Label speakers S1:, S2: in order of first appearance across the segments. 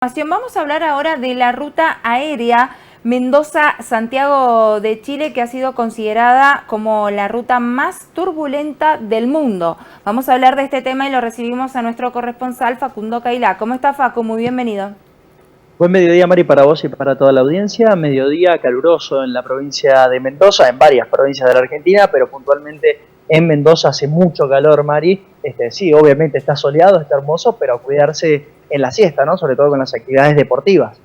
S1: Vamos a hablar ahora de la ruta aérea Mendoza-Santiago de Chile, que ha sido considerada como la ruta más turbulenta del mundo. Vamos a hablar de este tema y lo recibimos a nuestro corresponsal Facundo Cailá. ¿Cómo está, Facu? Muy bienvenido.
S2: Buen mediodía, Mari, para vos y para toda la audiencia. Mediodía caluroso en la provincia de Mendoza, en varias provincias de la Argentina, pero puntualmente en Mendoza hace mucho calor, Mari. Sí, obviamente está soleado, está hermoso, pero a cuidarse en la siesta, ¿no? Sobre todo con las actividades deportivas.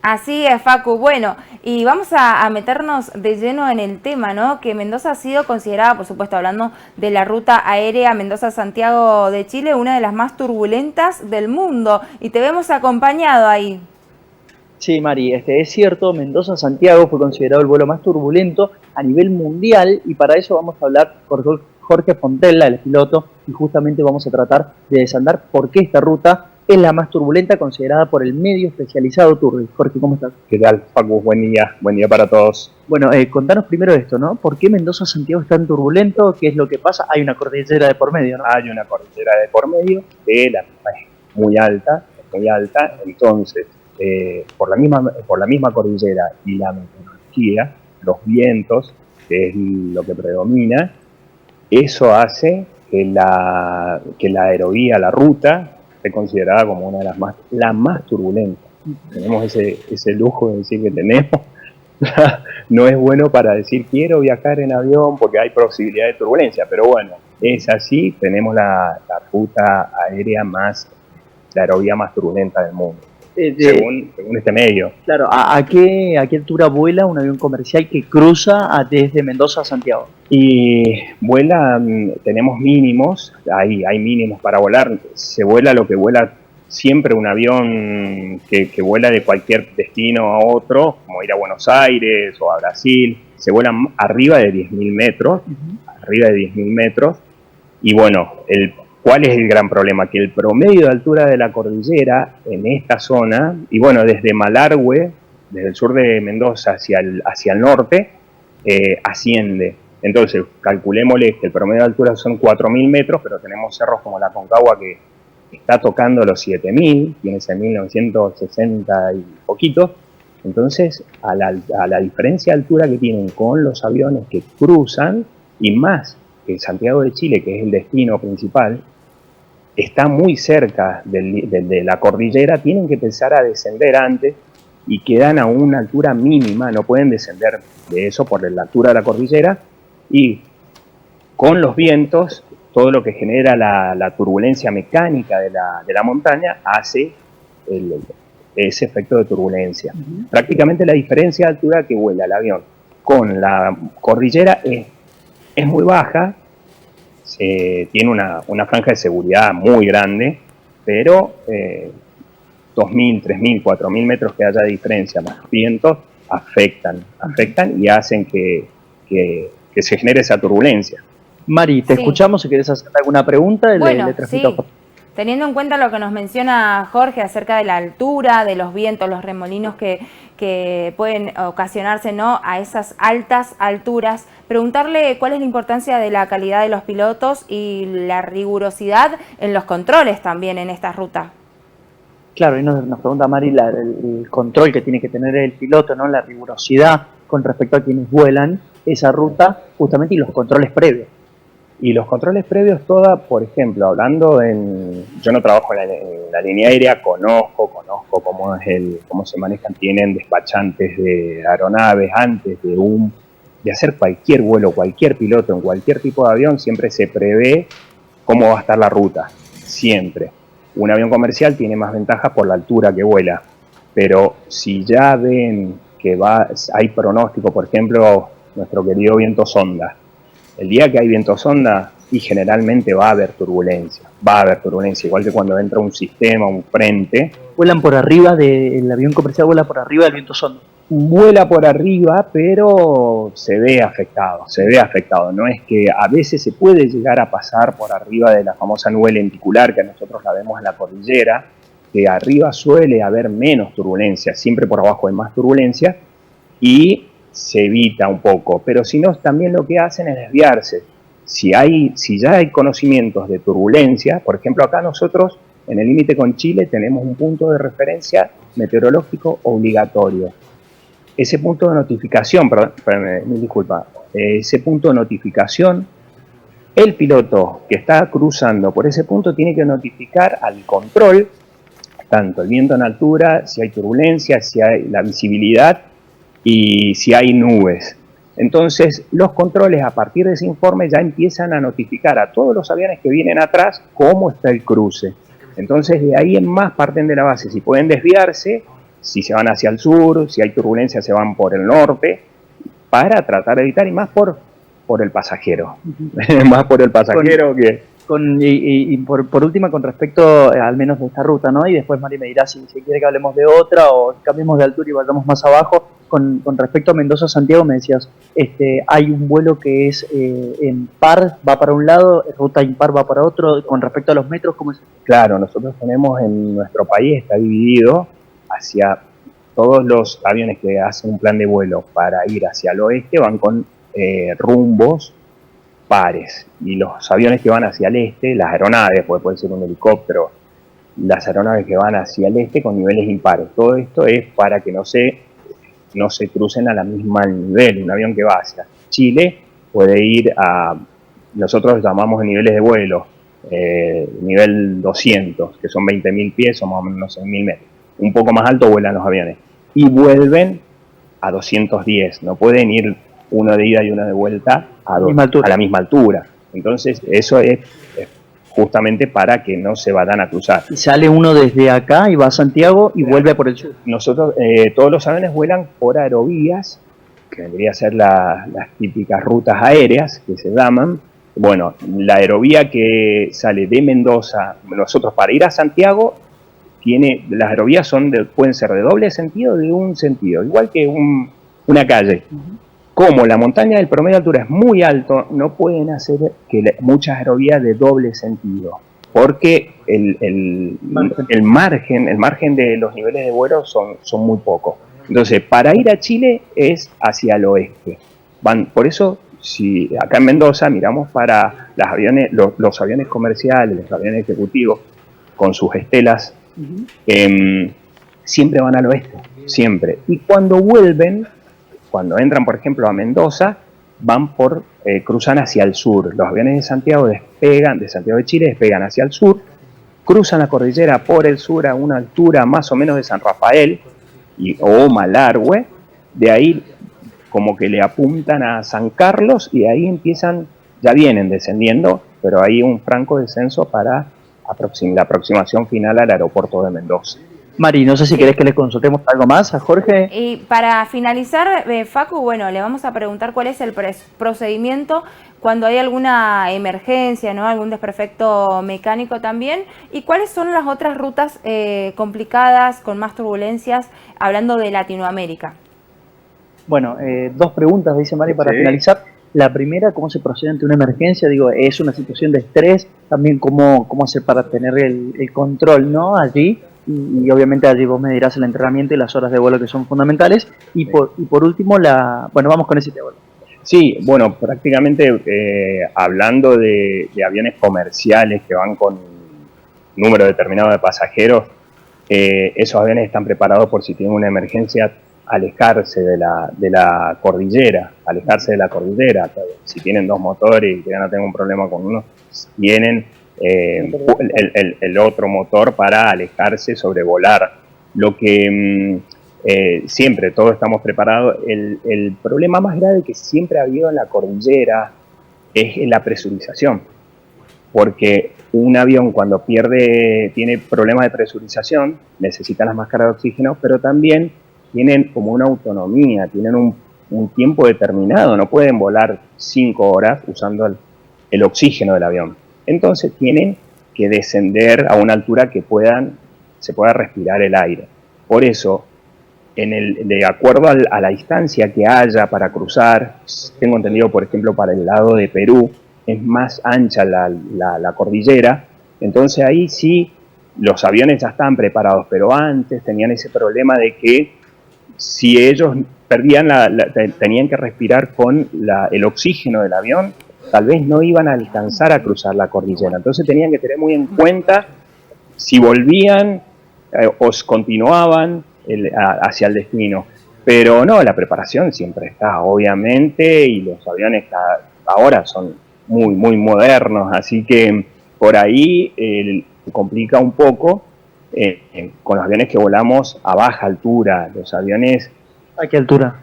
S1: Así es, Facu. Bueno, y vamos a meternos de lleno en el tema, ¿no? Que Mendoza ha sido considerada, por supuesto, hablando de la ruta aérea Mendoza-Santiago de Chile, una de las más turbulentas del mundo. Y te vemos acompañado ahí.
S2: Sí, Mari, es cierto, Mendoza-Santiago fue considerado el vuelo más turbulento a nivel mundial y para eso vamos a hablar con Jorge Fontella, el piloto, y justamente vamos a tratar de desandar por qué esta ruta es la más turbulenta considerada por el medio especializado Turbi. Jorge, ¿cómo estás?
S3: ¿Qué tal, Facu? Buen día para todos.
S2: Bueno, contanos primero esto, ¿no? ¿Por qué Mendoza-Santiago es tan turbulento? ¿Qué es lo que pasa? Hay una cordillera de por medio, ¿no?
S3: Hay una cordillera de por medio, que la misma es muy alta, entonces por la misma cordillera y la meteorología, los vientos, que es lo que predomina, eso hace que la aerovía, la ruta, esté considerada como una de la más turbulenta. Tenemos ese lujo de decir que tenemos. No es bueno para decir quiero viajar en avión porque hay posibilidad de turbulencia, pero bueno, es así, tenemos la ruta aérea la aerovía más turbulenta del mundo. Según este medio.
S2: Claro, ¿a qué altura vuela un avión comercial que cruza desde Mendoza a Santiago?
S3: Y tenemos mínimos, hay mínimos para volar, se vuela lo que vuela siempre un avión que vuela de cualquier destino a otro, como ir a Buenos Aires o a Brasil, se vuela arriba de 10.000 metros, y bueno, ¿cuál es el gran problema? Que el promedio de altura de la cordillera en esta zona, y bueno, desde Malargüe, desde el sur de Mendoza hacia el norte, asciende. Entonces, calculémosle que el promedio de altura son 4.000 metros, pero tenemos cerros como la Concagua que está tocando los 7.000, tiene 6.960 y poquitos. Entonces, a la diferencia de altura que tienen con los aviones que cruzan, y más que Santiago de Chile, que es el destino principal, está muy cerca de la cordillera, tienen que empezar a descender antes y quedan a una altura mínima, no pueden descender de eso por la altura de la cordillera, y con los vientos, todo lo que genera la turbulencia mecánica de la montaña hace ese efecto de turbulencia. Prácticamente la diferencia de altura que vuela el avión con la cordillera es muy baja, tiene una franja de seguridad muy grande, pero 2.000, 3.000, 4.000 metros que haya de diferencia más vientos afectan y hacen que se genere esa turbulencia.
S2: Mari, te escuchamos si querés hacer alguna pregunta.
S1: Bueno, sí. Teniendo en cuenta lo que nos menciona Jorge acerca de la altura, de los vientos, los remolinos que pueden ocasionarse, ¿no?, a esas altas alturas, preguntarle cuál es la importancia de la calidad de los pilotos y la rigurosidad en los controles también en esta ruta.
S2: Claro, y nos pregunta Mari el control que tiene que tener el piloto, ¿no?, la rigurosidad con respecto a quienes vuelan esa ruta justamente y los controles previos.
S3: Y los controles previos, por ejemplo, yo no trabajo en la línea aérea, conozco cómo se manejan, tienen despachantes de aeronaves antes de hacer cualquier vuelo, cualquier piloto en cualquier tipo de avión, siempre se prevé cómo va a estar la ruta, siempre. Un avión comercial tiene más ventajas por la altura que vuela, pero si ya ven que hay pronóstico, por ejemplo, nuestro querido viento sonda, el día que hay viento sonda, y generalmente va a haber turbulencia, igual que cuando entra un sistema, un frente.
S2: ¿Vuelan por arriba el avión comercial vuela por arriba del viento sonda?
S3: Vuela por arriba, pero se ve afectado. No es que a veces se puede llegar a pasar por arriba de la famosa nube lenticular que nosotros la vemos en la cordillera, que arriba suele haber menos turbulencia, siempre por abajo hay más turbulencia, y se evita un poco, pero si no, también lo que hacen es desviarse. Si ya hay conocimientos de turbulencia, por ejemplo, acá nosotros En el límite con Chile tenemos un punto de referencia meteorológico obligatorio. Ese punto de notificación, ese punto de notificación, el piloto que está cruzando por ese punto tiene que notificar al control, tanto el viento en altura, si hay turbulencia, si hay la visibilidad y si hay nubes. Entonces, los controles a partir de ese informe ya empiezan a notificar a todos los aviones que vienen atrás cómo está el cruce. Entonces, de ahí en más parten de la base. Si pueden desviarse, si se van hacia el sur, si hay turbulencia se van por el norte, para tratar de evitar, y más por el pasajero. Más por el pasajero
S2: por última, con respecto al menos de esta ruta, ¿no? Y después Mari me dirá si quiere que hablemos de otra o cambiemos de altura y vayamos más abajo. Con respecto a Mendoza-Santiago me decías, hay un vuelo que es en par, va para un lado, ruta impar va para otro. Con respecto a los metros, ¿cómo es?
S3: Claro, nosotros tenemos en nuestro país, está dividido hacia todos los aviones que hacen un plan de vuelo para ir hacia el oeste, van con rumbos pares, y los aviones que van hacia el este, las aeronaves, puede ser un helicóptero, las aeronaves que van hacia el este con niveles impares. Todo esto es para que no se crucen a la misma nivel. Un avión que va hacia Chile puede ir a, nosotros llamamos niveles de vuelo, nivel 200, que son 20.000 pies o más o menos 6.000 metros. Un poco más alto vuelan los aviones y vuelven a 210, no pueden ir uno de ida y uno de vuelta a la misma altura. Entonces eso es justamente para que no se vayan a cruzar.
S2: Y sale uno desde acá y va a Santiago y vuelve por el sur.
S3: Nosotros, todos los aviones vuelan por aerovías, que vendría a ser las típicas rutas aéreas que se llaman. Bueno, la aerovía que sale de Mendoza, nosotros para ir a Santiago, las aerovías pueden ser de doble sentido o de un sentido, igual que una calle. Como la montaña del promedio de altura es muy alto, no pueden hacer muchas aerovías de doble sentido, porque el margen de los niveles de vuelo son muy pocos. Entonces, para ir a Chile es hacia el oeste. Por eso, si acá en Mendoza miramos para los aviones comerciales, los aviones ejecutivos, con sus estelas, siempre van al oeste, siempre. Y cuando entran, por ejemplo, a Mendoza, cruzan hacia el sur. Los aviones de Santiago de Santiago de Chile despegan hacia el sur, cruzan la cordillera por el sur a una altura más o menos de San Rafael o Malargüe. De ahí como que le apuntan a San Carlos y ahí ya vienen descendiendo, pero hay un franco descenso para la aproximación final al aeropuerto de Mendoza.
S2: Mari, no sé si querés que le consultemos algo más a Jorge.
S1: Y para finalizar, Facu, bueno, le vamos a preguntar cuál es el procedimiento cuando hay alguna emergencia, ¿no? Algún desperfecto mecánico también, y cuáles son las otras rutas complicadas, con más turbulencias, hablando de Latinoamérica.
S2: Bueno, dos preguntas, dice Mari, para finalizar. La primera, ¿cómo se procede ante una emergencia? Digo, es una situación de estrés, también cómo hacer para tener el control, ¿no? Allí, y obviamente allí vos me dirás el entrenamiento y las horas de vuelo que son fundamentales. Y por último, bueno, vamos con ese tema.
S3: Sí, bueno, prácticamente hablando de aviones comerciales que van con número determinado de pasajeros, esos aviones están preparados por si tienen una emergencia, alejarse de la cordillera, Si tienen dos motores y que ya no tengan un problema con uno, tienen el otro motor para alejarse, sobrevolar. Lo que siempre todos estamos preparados. El problema más grave que siempre ha habido en la cordillera es la presurización, porque un avión cuando tiene problemas de presurización necesita las máscaras de oxígeno, pero también tienen como una autonomía, tienen un tiempo determinado, no pueden volar 5 horas usando el oxígeno del avión. Entonces tienen que descender a una altura que se pueda respirar el aire. Por eso, de acuerdo a la distancia que haya para cruzar, tengo entendido, por ejemplo, para el lado de Perú, es más ancha la cordillera, entonces ahí sí los aviones ya estaban preparados, pero antes tenían ese problema de que si ellos perdían tenían que respirar con el oxígeno del avión, tal vez no iban a alcanzar a cruzar la cordillera. Entonces tenían que tener muy en cuenta si volvían o continuaban hacia el destino. Pero no, la preparación siempre está, obviamente, y los aviones ahora son muy, muy modernos, así que por ahí se complica un poco con los aviones que volamos a baja altura, los aviones...
S2: ¿A qué altura?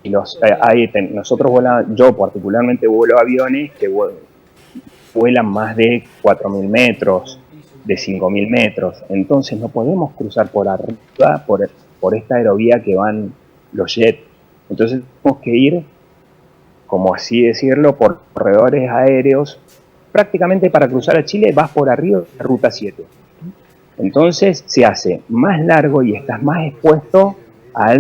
S3: Y nosotros yo particularmente vuelo aviones que vuelan más de 4.000 metros, de 5.000 metros, entonces no podemos cruzar por arriba, por esta aerovía que van los jets, entonces tenemos que ir, como así decirlo, por corredores aéreos. Prácticamente para cruzar a Chile vas por arriba de la ruta 7, entonces se hace más largo y estás más expuesto a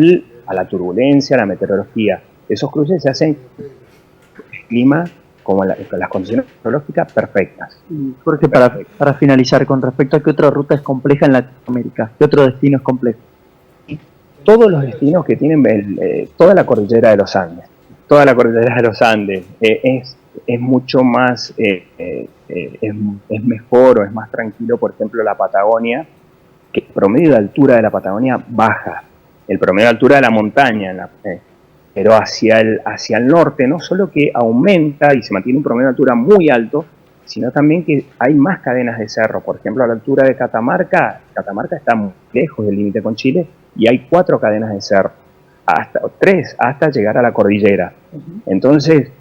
S3: la turbulencia, a la meteorología. Esos cruces se hacen el clima como las condiciones meteorológicas perfectas.
S2: Jorge, para finalizar, con respecto a qué otra ruta es compleja en Latinoamérica, ¿qué otro destino es complejo?
S3: Todos los destinos que tienen toda la cordillera de los Andes, es mucho más, es mejor o es más tranquilo, por ejemplo, la Patagonia, que el promedio de altura de la Patagonia baja, el promedio de altura de la montaña, pero hacia el norte no solo que aumenta y se mantiene un promedio de altura muy alto, sino también que hay más cadenas de cerro. Por ejemplo, a la altura de Catamarca está muy lejos del límite con Chile y hay 4 cadenas de cerro, 3 hasta llegar a la cordillera. Entonces,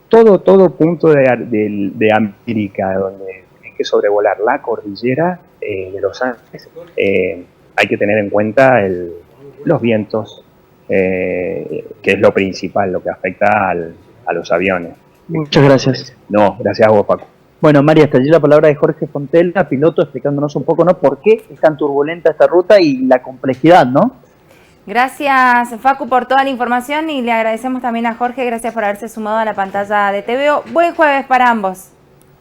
S3: todo punto de América donde hay que sobrevolar la cordillera de los Andes, hay que tener en cuenta los vientos, que es lo principal, lo que afecta a los aviones.
S2: Muchas gracias.
S3: No, gracias a vos, Paco.
S2: Bueno, María, hasta allí la palabra de Jorge Fontella, piloto, explicándonos un poco, ¿no?, por qué es tan turbulenta esta ruta y la complejidad, ¿no?
S1: Gracias, Facu, por toda la información y le agradecemos también a Jorge, gracias por haberse sumado a la pantalla de TVO. Buen jueves para ambos.